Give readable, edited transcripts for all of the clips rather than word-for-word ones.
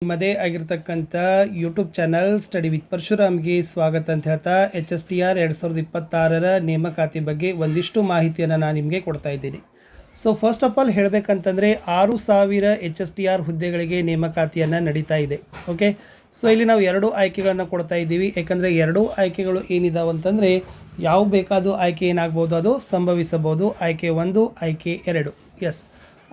ನಿಮ್ಮದೇ ಆಗಿರ್ತಕ್ಕಂಥ YouTube channel study with ಪರಶುರಾಮ್ಗೆ ಸ್ವಾಗತ ಅಂತ ಹೇಳ್ತಾ HSTR 2026ರ ನೇಮಕಾತಿ ಬಗ್ಗೆ ಒಂದಿಷ್ಟು ಮಾಹಿತಿಯನ್ನು ನಾನು ನಿಮಗೆ ಕೊಡ್ತಾ ಇದ್ದೀನಿ. ಸೊ ಫಸ್ಟ್ ಆಫ್ ಆಲ್ ಹೇಳಬೇಕಂತಂದರೆ 6,000 HSTR ಹುದ್ದೆಗಳಿಗೆ ನೇಮಕಾತಿಯನ್ನು ನಡೀತಾ ಇದೆ. ಓಕೆ, ಸೊ ಇಲ್ಲಿ ನಾವು ಎರಡು ಆಯ್ಕೆಗಳನ್ನು ಕೊಡ್ತಾ ಇದ್ದೀವಿ. ಯಾಕಂದರೆ ಎರಡೂ ಆಯ್ಕೆಗಳು ಏನಿದಾವೆ ಅಂತಂದರೆ ಯಾವ ಬೇಕಾದ ಆಯ್ಕೆ ಏನಾಗ್ಬೋದು, ಅದು ಸಂಭವಿಸಬಹುದು. ಆಯ್ಕೆ 1, ಆಯ್ಕೆ 2. ಎಸ್,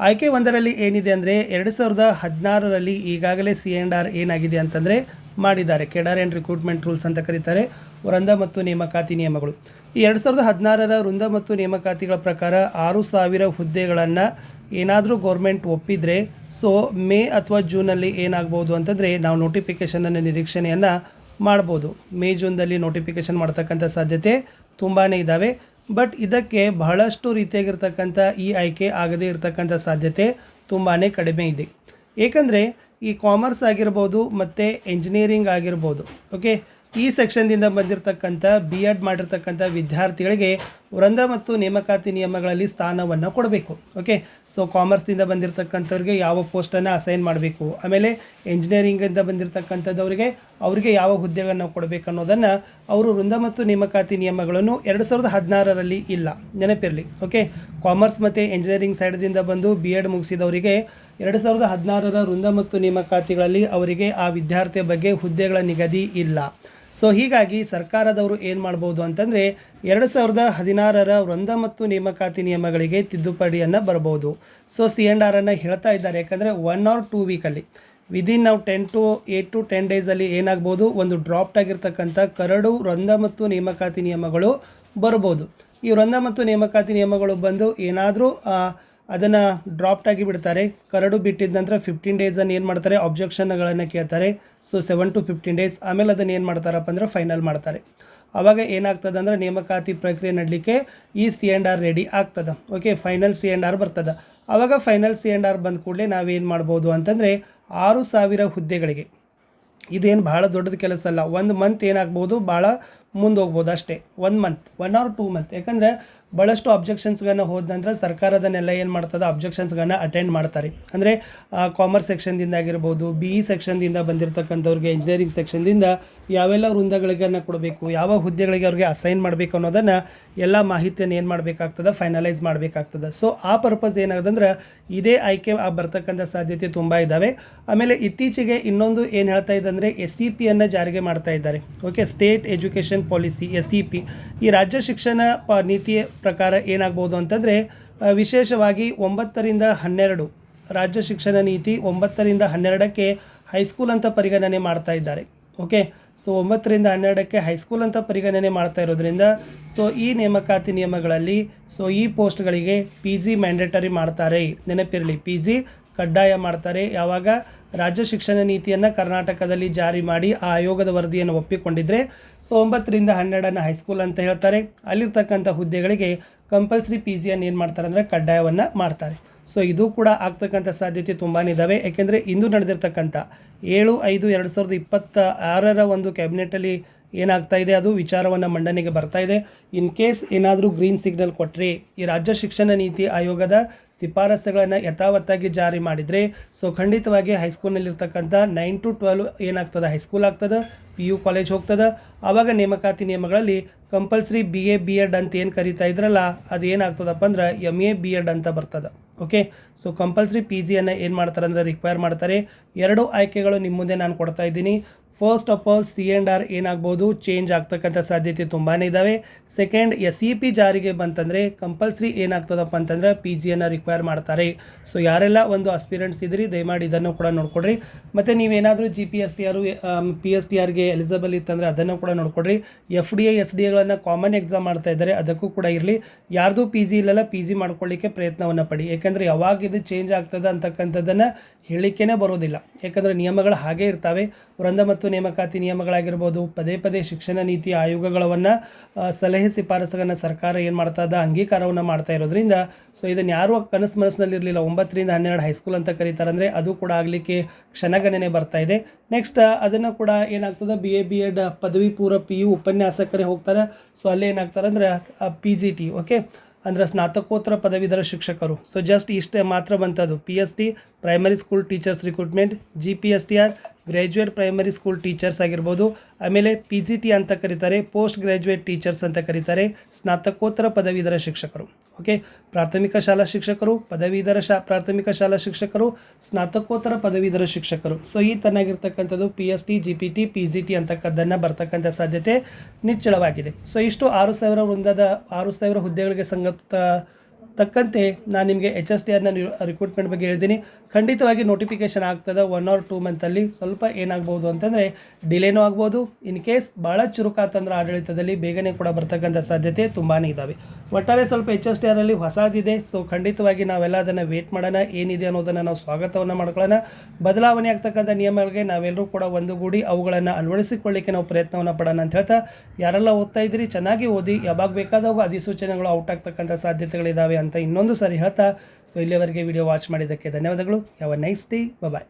ಆಯ್ಕೆ 1ರಲ್ಲಿ ಏನಿದೆ ಅಂದರೆ 2016ರಲ್ಲಿ ಈಗಾಗಲೇ C&R ಏನಾಗಿದೆ ಅಂತಂದರೆ ಮಾಡಿದ್ದಾರೆ. ಕೆಡರ್ ಆ್ಯಂಡ್ ರಿಕ್ರೂಟ್ಮೆಂಟ್ ರೂಲ್ಸ್ ಅಂತ ಕರೀತಾರೆ, ವೃಂದ ಮತ್ತು ನೇಮಕಾತಿ ನಿಯಮಗಳು. ಈ 2016ರ ವೃಂದ ಮತ್ತು ನೇಮಕಾತಿಗಳ ಪ್ರಕಾರ 6,000 ಹುದ್ದೆಗಳನ್ನು ಏನಾದರೂ ಗೌರ್ಮೆಂಟ್ ಒಪ್ಪಿದರೆ ಸೊ ಮೇ ಅಥವಾ ಜೂನಲ್ಲಿ ಏನಾಗ್ಬೋದು ಅಂತಂದರೆ ನಾವು ನೋಟಿಫಿಕೇಷನನ್ನು ನಿರೀಕ್ಷಣೆಯನ್ನು ಮಾಡ್ಬೋದು. ಮೇ ಜೂನ್ದಲ್ಲಿ ನೋಟಿಫಿಕೇಷನ್ ಮಾಡ್ತಕ್ಕಂಥ ಸಾಧ್ಯತೆ ತುಂಬಾ ಇದ್ದಾವೆ. ಬಟ್ ಇದಕ್ಕೆ ಬಹಳಷ್ಟು ರೀತಿಯಾಗಿರ್ತಕ್ಕಂಥ ಈ ಆಯ್ಕೆ ಆಗದೇ ಇರತಕ್ಕಂಥ ಸಾಧ್ಯತೆ ತುಂಬಾ ಕಡಿಮೆ ಇದೆ. ಏಕೆಂದರೆ ಈ ಕಾಮರ್ಸ್ ಆಗಿರ್ಬೋದು ಮತ್ತು ಎಂಜಿನಿಯರಿಂಗ್ ಆಗಿರ್ಬೋದು, ಓಕೆ, ಈ ಸೆಕ್ಷನ್ದಿಂದ ಬಂದಿರತಕ್ಕಂಥ BEd ಮಾಡಿರ್ತಕ್ಕಂಥ ವಿದ್ಯಾರ್ಥಿಗಳಿಗೆ ವೃಂದ ಮತ್ತು ನೇಮಕಾತಿ ನಿಯಮಗಳಲ್ಲಿ ಸ್ಥಾನವನ್ನು ಕೊಡಬೇಕು. ಓಕೆ, ಸೊ ಕಾಮರ್ಸ್ದಿಂದ ಬಂದಿರತಕ್ಕಂಥವ್ರಿಗೆ ಯಾವ ಪೋಸ್ಟನ್ನು ಅಸೈನ್ ಮಾಡಬೇಕು, ಆಮೇಲೆ ಎಂಜಿನಿಯರಿಂಗಿಂದ ಬಂದಿರತಕ್ಕಂಥದ್ದವರಿಗೆ ಅವರಿಗೆ ಯಾವ ಹುದ್ದೆಗಳನ್ನು ಕೊಡಬೇಕು ಅನ್ನೋದನ್ನು ಅವರು ವೃಂದ ಮತ್ತು ನೇಮಕಾತಿ ನಿಯಮಗಳನ್ನು 2016ರಲ್ಲಿ ಇಲ್ಲ, ನೆನಪಿರಲಿ. ಓಕೆ, ಕಾಮರ್ಸ್ ಮತ್ತು ಎಂಜಿನಿಯರಿಂಗ್ ಸೈಡ್ದಿಂದ ಬಂದು BEd ಮುಗಿಸಿದವರಿಗೆ 2016ರ ವೃಂದ ಮತ್ತು ನೇಮಕಾತಿಗಳಲ್ಲಿ ಅವರಿಗೆ ಆ ವಿದ್ಯಾರ್ಥಿಯ ಬಗ್ಗೆ ಹುದ್ದೆಗಳ ನಿಗದಿ ಇಲ್ಲ. ಸೊ ಹೀಗಾಗಿ ಸರ್ಕಾರದವರು ಏನು ಮಾಡ್ಬೋದು ಅಂತಂದರೆ 2016ರ ವೃಂದ ಮತ್ತು ನೇಮಕಾತಿ ನಿಯಮಗಳಿಗೆ ತಿದ್ದುಪಡಿಯನ್ನು ಬರ್ಬೋದು. ಸೊ C&R ಹೇಳ್ತಾ ಇದ್ದಾರೆ. ಯಾಕಂದರೆ 1 or 2 ವೀಕಲ್ಲಿ ವಿದಿನ್ ನಾವು 8 to 10 ಡೇಸಲ್ಲಿ ಏನಾಗ್ಬೋದು, ಒಂದು ಡ್ರಾಫ್ಟ್ ಆಗಿರ್ತಕ್ಕಂಥ ಕರಡು ವೃಂದ ಮತ್ತು ನೇಮಕಾತಿ ನಿಯಮಗಳು ಬರ್ಬೋದು. ಈ ವೃಂದ ಮತ್ತು ನೇಮಕಾತಿ ನಿಯಮಗಳು ಬಂದು ಏನಾದರೂ ಅದನ್ನು ಡ್ರಾಫ್ಟ್ ಆಗಿ ಬಿಡ್ತಾರೆ. ಕರಡು ಬಿಟ್ಟಿದ್ದ ನಂತರ 15 ಡೇಸನ್ನು ಏನು ಮಾಡ್ತಾರೆ, ಅಬ್ಜೆಕ್ಷನ್ಗಳನ್ನು ಕೇಳ್ತಾರೆ. ಸೊ 7 to 15 ಡೇಸ್ ಆಮೇಲೆ ಅದನ್ನು ಏನು ಮಾಡ್ತಾರಪ್ಪ ಅಂದರೆ ಫೈನಲ್ ಮಾಡ್ತಾರೆ. ಆವಾಗ ಏನಾಗ್ತದೆ ಅಂದರೆ ನೇಮಕಾತಿ ಪ್ರಕ್ರಿಯೆ ನಡಲಿಕ್ಕೆ ಈ C&R ರೆಡಿ ಆಗ್ತದೆ. ಓಕೆ, ಫೈನಲ್ C&R ಬರ್ತದೆ. ಆವಾಗ ಫೈನಲ್ C&R ಬಂದ ಕೂಡಲೇ ನಾವೇನು ಮಾಡ್ಬೋದು ಅಂತಂದರೆ 6,000 ಹುದ್ದೆಗಳಿಗೆ, ಇದೇನು ಭಾಳ ದೊಡ್ಡದು ಕೆಲಸ ಅಲ್ಲ. 1 ಮಂತ್ ಏನಾಗ್ಬೋದು, ಭಾಳ ಮುಂದೆ ಹೋಗ್ಬೋದು ಅಷ್ಟೇ. 1 ಮಂತ್ 1 or 2 ಮಂತ್. ಯಾಕಂದರೆ ಭಾಳಷ್ಟು ಅಬ್ಜೆಕ್ಷನ್ಸ್ಗಳನ್ನ ಹೋದ ನಂತರ ಸರ್ಕಾರದನ್ನೆಲ್ಲ ಏನು ಮಾಡ್ತದೆ, ಅಬ್ಜೆಕ್ಷನ್ಸ್ಗಳನ್ನ ಅಟೆಂಡ್ ಮಾಡ್ತಾರೆ. ಅಂದರೆ ಕಾಮರ್ಸ್ ಸೆಕ್ಷನ್ದಿಂದ ಆಗಿರ್ಬೋದು, BE ಸೆಕ್ಷನ್ದಿಂದ ಬಂದಿರತಕ್ಕಂಥವ್ರಿಗೆ, ಇಂಜಿನಿಯರಿಂಗ್ ಸೆಕ್ಷನ್ದಿಂದ ಯಾವೆಲ್ಲ ವೃಂದಗಳಿಗನ್ನು ಕೊಡಬೇಕು, ಯಾವ ಹುದ್ದೆಗಳಿಗೆ ಅವ್ರಿಗೆ ಅಸೈನ್ ಮಾಡಬೇಕು ಅನ್ನೋದನ್ನು ಎಲ್ಲ ಮಾಹಿತಿಯನ್ನು ಏನು ಮಾಡಬೇಕಾಗ್ತದೆ, ಫೈನಲೈಸ್ ಮಾಡಬೇಕಾಗ್ತದೆ. ಸೊ ಆ ಪರ್ಪಸ್ ಏನಾಗೋದಂದ್ರೆ ಇದೇ ಆಯ್ಕೆ ಬರ್ತಕ್ಕಂಥ ಸಾಧ್ಯತೆ ತುಂಬ ಇದ್ದಾವೆ. ಆಮೇಲೆ ಇತ್ತೀಚೆಗೆ ಇನ್ನೊಂದು ಏನು ಹೇಳ್ತಾ ಇದೆ ಅಂದರೆ SEPಯನ್ನು ಜಾರಿಗೆ ಮಾಡ್ತಾ ಇದ್ದಾರೆ. Okay, state education policy, SEP. ಈ ರಾಜ್ಯ ಶಿಕ್ಷಣ ನೀತಿಯ ಪ್ರಕಾರ ಏನಾಗ್ಬೋದು ಅಂತಂದರೆ ವಿಶೇಷವಾಗಿ 9ರಿಂದ 12 ರಾಜ್ಯ ಶಿಕ್ಷಣ ನೀತಿ 9ರಿಂದ 12ಕ್ಕೆ ಹೈಸ್ಕೂಲ್ ಅಂತ ಪರಿಗಣನೆ ಮಾಡ್ತಾ ಇದ್ದಾರೆ. ಓಕೆ, ಸೊ 9ರಿಂದ 12ಕ್ಕೆ ಹೈಸ್ಕೂಲ್ ಅಂತ ಪರಿಗಣನೆ ಮಾಡ್ತಾ ಇರೋದ್ರಿಂದ ಸೊ ಈ ನೇಮಕಾತಿ ನಿಯಮಗಳಲ್ಲಿ ಸೊ ಈ ಪೋಸ್ಟ್ಗಳಿಗೆ PG ಮ್ಯಾಂಡೇಟರಿ ಮಾಡ್ತಾರೆ. ನೆನಪಿರಲಿ, PG ಕಡ್ಡಾಯ ಮಾಡ್ತಾರೆ. ಯಾವಾಗ ರಾಜ್ಯ ಶಿಕ್ಷಣ ನೀತಿಯನ್ನು ಕರ್ನಾಟಕದಲ್ಲಿ ಜಾರಿ ಮಾಡಿ ಆ ಆಯೋಗದ ವರದಿಯನ್ನು ಒಪ್ಪಿಕೊಂಡಿದ್ರೆ ಸೊ 9ರಿಂದ 12 ಹೈಸ್ಕೂಲ್ ಅಂತ ಹೇಳ್ತಾರೆ. ಅಲ್ಲಿರ್ತಕ್ಕಂಥ ಹುದ್ದೆಗಳಿಗೆ ಕಂಪಲ್ಸರಿ PGಯನ್ನು ಏನು ಮಾಡ್ತಾರೆ ಅಂದರೆ ಕಡ್ಡಾಯವನ್ನು ಮಾಡ್ತಾರೆ. ಸೊ ಇದು ಕೂಡ ಆಗ್ತಕ್ಕಂಥ ಸಾಧ್ಯತೆ ತುಂಬಾ ಇದ್ದಾವೆ. ಯಾಕೆಂದರೆ ಇಂದು ನಡೆದಿರ್ತಕ್ಕಂಥ 7/5/2026ರ ಒಂದು ಕ್ಯಾಬಿನೆಟಲ್ಲಿ ಏನಾಗ್ತಾ ಇದೆ, ಅದು ವಿಚಾರವನ್ನು ಮಂಡನೆಗೆ ಬರ್ತಾ ಇದೆ. ಇನ್ ಕೇಸ್ ಏನಾದರೂ ಗ್ರೀನ್ ಸಿಗ್ನಲ್ ಕೊಟ್ಟರೆ ಈ ರಾಜ್ಯ ಶಿಕ್ಷಣ ನೀತಿ ಆಯೋಗದ ಶಿಫಾರಸುಗಳನ್ನು ಯಥಾವತ್ತಾಗಿ ಜಾರಿ ಮಾಡಿದರೆ ಸೊ ಖಂಡಿತವಾಗಿ ಹೈಸ್ಕೂಲ್ನಲ್ಲಿರ್ತಕ್ಕಂಥ 9 to 12 ಏನಾಗ್ತದೆ, ಹೈಸ್ಕೂಲ್ ಆಗ್ತದೆ, PU ಕಾಲೇಜ್ ಹೋಗ್ತದೆ. ಆವಾಗ ನೇಮಕಾತಿ ನಿಯಮಗಳಲ್ಲಿ ಕಂಪಲ್ಸರಿ BA BEd ಅಂತ ಏನು ಕರಿತಾ ಇದ್ರಲ್ಲ, ಅದು ಏನಾಗ್ತದಪ್ಪ ಅಂದ್ರೆ MA BEd ಅಂತ ಬರ್ತದೆ. ಓಕೆ, ಸೊ ಕಂಪಲ್ಸರಿ PGಯನ್ನು ಏನು ಮಾಡ್ತಾರೆ ಅಂದರೆ ರಿಕ್ವೈರ್ ಮಾಡ್ತಾರೆ. 2 ಆಯ್ಕೆಗಳು ನಿಮ್ಮ ಮುಂದೆ ನಾನು ಕೊಡ್ತಾ ಇದ್ದೀನಿ. ಫಸ್ಟ್ ಆಫ್ ಆಲ್ C&R ಏನಾಗ್ಬೋದು, ಚೇಂಜ್ ಆಗ್ತಕ್ಕಂಥ ಸಾಧ್ಯತೆ ತುಂಬಾ ಇದ್ದಾವೆ. ಸೆಕೆಂಡ್, SEP ಜಾರಿಗೆ ಬಂತಂದರೆ ಕಂಪಲ್ಸರಿ ಏನಾಗ್ತದಪ್ಪ ಅಂತಂದರೆ PGಯನ್ನು ರಿಕ್ವೈರ್ ಮಾಡ್ತಾರೆ. ಸೊ ಯಾರೆಲ್ಲ ಒಂದು ಅಸ್ಪಿರೆಂಟ್ಸ್ ಇದ್ರಿ ದಯಮಾಡಿ ಇದನ್ನು ಕೂಡ ನೋಡ್ಕೊಡ್ರಿ. ಮತ್ತು ನೀವೇನಾದರೂ GPSTR PSTRಗೆ ಎಲಿಜಿಬಲ್ ಇತ್ತಂದರೆ ಅದನ್ನು ಕೂಡ ನೋಡ್ಕೊಡ್ರಿ. FDA SDAಗಳನ್ನು ಕಾಮನ್ ಎಕ್ಸಾಮ್ ಮಾಡ್ತಾ ಇದ್ದಾರೆ, ಅದಕ್ಕೂ ಕೂಡ ಇರಲಿ. ಯಾರ್ದು PG ಇಲ್ಲಲ್ಲ, PG ಮಾಡ್ಕೊಳ್ಳಿಕ್ಕೆ ಪ್ರಯತ್ನವನ್ನು ಪಡಿ. ಯಾಕೆಂದರೆ ಯಾವಾಗ ಇದು ಚೇಂಜ್ ಆಗ್ತದೆ ಅಂತಕ್ಕಂಥದ್ದನ್ನು ಹೇಳಲಿಕ್ಕೇ ಬರೋದಿಲ್ಲ. ಯಾಕಂದರೆ ನಿಯಮಗಳು ಹಾಗೇ ಇರ್ತವೆ. ವೃಂದ ಮತ್ತು ನೇಮಕಾತಿ ನಿಯಮಗಳಾಗಿರ್ಬೋದು, ಪದೇ ಪದೇ ಶಿಕ್ಷಣ ನೀತಿ ಆಯೋಗಗಳನ್ನು ಸಲಹೆ ಶಿಫಾರಸುಗಳನ್ನು ಸರ್ಕಾರ ಏನು ಮಾಡ್ತಾ ಇದೆ, ಅಂಗೀಕಾರವನ್ನು ಮಾಡ್ತಾ ಇರೋದ್ರಿಂದ ಸೊ ಇದನ್ನು ಯಾರೂ ಕನಸು ಮನಸ್ಸಿನಲ್ಲಿರಲಿಲ್ಲ. 9ರಿಂದ 12 ಹೈಸ್ಕೂಲ್ ಅಂತ ಕರೀತಾರೆ ಅಂದರೆ ಅದು ಕೂಡ ಆಗಲಿಕ್ಕೆ ಕ್ಷಣಗಣನೆ ಬರ್ತಾ ಇದೆ. ನೆಕ್ಸ್ಟ್ ಅದನ್ನು ಕೂಡ ಏನಾಗ್ತದೆ, BA BEd ಪದವಿ ಪೂರ್ವ PU ಉಪನ್ಯಾಸಕರೇ ಹೋಗ್ತಾರೆ. ಸೊ ಅಲ್ಲೇ ಏನಾಗ್ತಾರೆ ಅಂದರೆ PGT. ಓಕೆ, ಅಂದರೆ ಸ್ನಾತಕೋತ್ತರ ಪದವೀಧರ ಶಿಕ್ಷಕರು. ಸೊ ಜಸ್ಟ್ ಇಷ್ಟೇ ಮಾತ್ರ ಬಂತದು. PST primary school teachers recruitment, GPSTR graduate primary school teachers ಆಗಿರ್ಬೋದು. ಆಮೇಲೆ PGT ಅಂತ ಕರೀತಾರೆ, ಪೋಸ್ಟ್ ಗ್ರ್ಯಾಜುಯೇಟ್ ಟೀಚರ್ಸ್ ಅಂತ ಕರೀತಾರೆ, ಸ್ನಾತಕೋತ್ತರ ಪದವೀಧರ ಶಿಕ್ಷಕರು. ಓಕೆ, ಪ್ರಾಥಮಿಕ ಶಾಲಾ ಶಿಕ್ಷಕರು, ಪದವೀಧರ ಪ್ರಾಥಮಿಕ ಶಾಲಾ ಶಿಕ್ಷಕರು, ಸ್ನಾತಕೋತ್ತರ ಪದವೀಧರ ಶಿಕ್ಷಕರು. ಸೊ ಈ ತನ್ನಾಗಿರ್ತಕ್ಕಂಥದ್ದು PST, GPT, PGT ಅಂತಕ್ಕದ್ದನ್ನು ಬರ್ತಕ್ಕಂಥ ಸಾಧ್ಯತೆ ನಿಚ್ಚಳವಾಗಿದೆ. ಸೊ ಇಷ್ಟು 6,000 ಹುದ್ದೆಗಳಿಗೆ ತಕ್ಕಂತೆ ನಾನು ನಿಮಗೆ HSTRನ ರಿಕ್ರೂಟ್ಮೆಂಟ್ ಬಗ್ಗೆ ಹೇಳಿದ್ದೀನಿ. ಖಂಡಿತವಾಗಿ ನೋಟಿಫಿಕೇಷನ್ ಆಗ್ತದೆ 1 or 2 ಮಂತಲ್ಲಿ. ಸ್ವಲ್ಪ ಏನಾಗ್ಬೋದು ಅಂತಂದರೆ ಡಿಲೇನೂ ಆಗ್ಬೋದು. ಇನ್ ಕೇಸ್ ಭಾಳ ಚುರುಕಾತಂದ್ರೆ ಆಡಳಿತದಲ್ಲಿ ಬೇಗನೆ ಕೂಡ ಬರ್ತಕ್ಕಂಥ ಸಾಧ್ಯತೆ ತುಂಬಾ ಇದ್ದಾವೆ. ಒಟ್ಟಾರೆ ಸ್ವಲ್ಪ HSTRಲ್ಲಿ ಹೊಸದಿದೆ. ಸೊ ಖಂಡಿತವಾಗಿ ನಾವೆಲ್ಲ ಅದನ್ನು ವೇಟ್ ಮಾಡೋಣ, ಏನಿದೆ ಅನ್ನೋದನ್ನು ನಾವು ಸ್ವಾಗತವನ್ನು ಮಾಡ್ಕೊಳ್ಳೋಣ. ಬದಲಾವಣೆ ಆಗ್ತಕ್ಕಂಥ ನಿಯಮಗಳಿಗೆ ನಾವೆಲ್ಲರೂ ಕೂಡ ಒಂದುಗೂಡಿ ಅವುಗಳನ್ನು ಅಳವಡಿಸಿಕೊಳ್ಳಿಕ್ಕೆ ನಾವು ಪ್ರಯತ್ನವನ್ನು ಪಡೋಣ ಅಂತ ಹೇಳ್ತಾ, ಯಾರೆಲ್ಲ ಓದ್ತಾ ಇದ್ದೀರಿ ಚೆನ್ನಾಗಿ ಓದಿ, ಯಾವಾಗ ಬೇಕಾದಾಗ ಅಧಿಸೂಚನೆಗಳು ಔಟ್ ಆಗ್ತಕ್ಕಂಥ ಸಾಧ್ಯತೆಗಳಿದ್ದಾವೆ ಅಂತ ಇನ್ನೊಂದು ಸಾರಿ ಹೇಳ್ತಾ, ಸೊ ಇಲ್ಲಿವರೆಗೆ ವಿಡಿಯೋ ವಾಚ್ ಮಾಡಿದ್ದಕ್ಕೆ ಧನ್ಯವಾದಗಳು. Have a nice day. Bye.